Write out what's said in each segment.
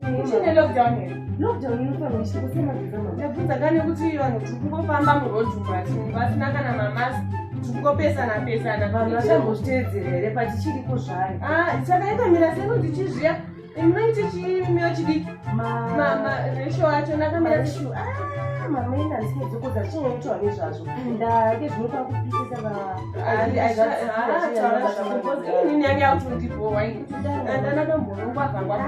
Chine lockdown here. Lockdown inofana ichikusema ndizama. Ndabvunza kane kuti vanhu tikungofamba murodhumba vasina kana mamask tikungopesana vanhu vachambozviteedzera here patichiripo zvayo. Saka yakamira seko tichizviya munoiti chimiro chidiki resho acho nakamira mamaenda ndisinedzokodza chinyaitwa nezvazvo ndake zvinopa kupisisa inini yange yakuti ndibowa ndanakambonongwagangwa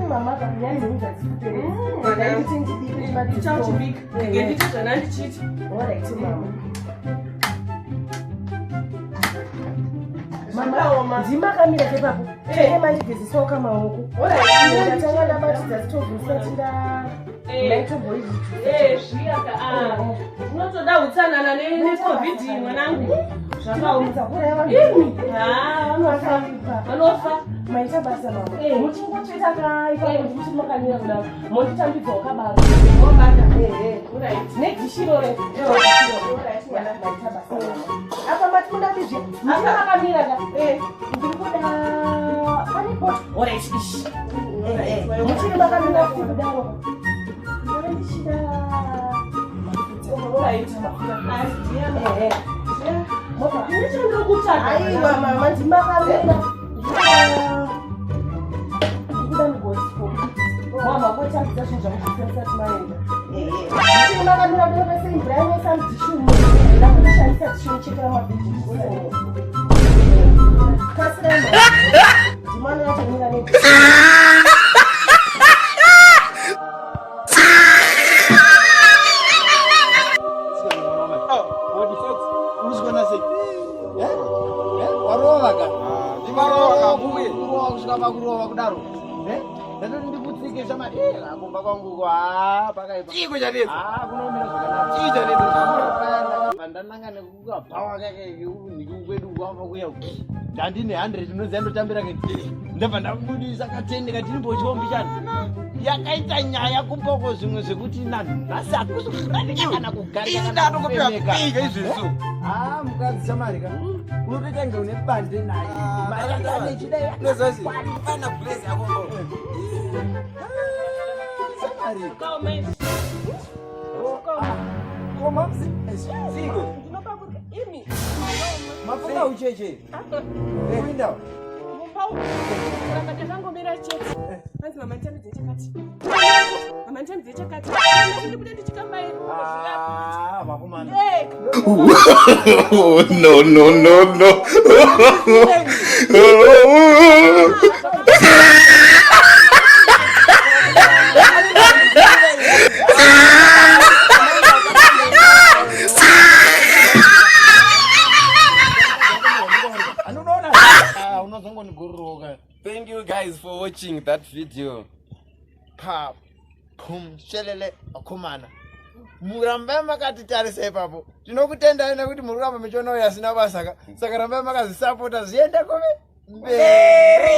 mama kakunyari nemudzatichauchibika ngenditi zvona ndichiti alright mama ndimakamira sepapo tenge mandigezisoka maoko ndatanga ndabatidza sitovhusatinda unotoda utsanana necovid mwanangu zvakaunza vanofa maita basa mama muchingotoita kaipapo ndikuti makamira kudaro monditambidza wakabara nedishiro maita basa apa matikunda kuzvi muchamakamira ka ndirikuda panepoto oraichidishi muchiri makamira kuti kudaro aiwa mama ndimakamira ndikuda ndigozipo mama kotambidza zvinhu zvamuchisensa timaenda muchiri makamira kuti imvura yanoisa mudhishumu ndakundishandisa dhishumu chekera mabhiji kasira ndimwana yatomira ne kurova kudaro ndatoti ndikutsike shama kumba kwangu pakaipa chiko chanetsa kunomira zvakanaka chii chanetsa pandananga nekukabhawa kake ndikukwedu kwamba kuya ndandine 100 unoziva ndotambira ke ndabva ndambudisa katende katinimbotyiwa mbichana yakaita nyaya kumboko zvimwe zvekuti nanhasi hakusi kuranika kana kugarika izvezvo mukadzi shamarika unotoita nge une bande naye ana blaze yako mafunga ucheche enda ndakangomira chete anzi mama nditambidze chakati mama nditambidze chakati ndikuda ndichikambaira vakomana no Thank you guys for watching that video. Shelele akomana murambe makatitarisa ipapo tinokutendai nekuti muri kuramba michono yasina basa saka rambai makazisapota zviende kome mberi.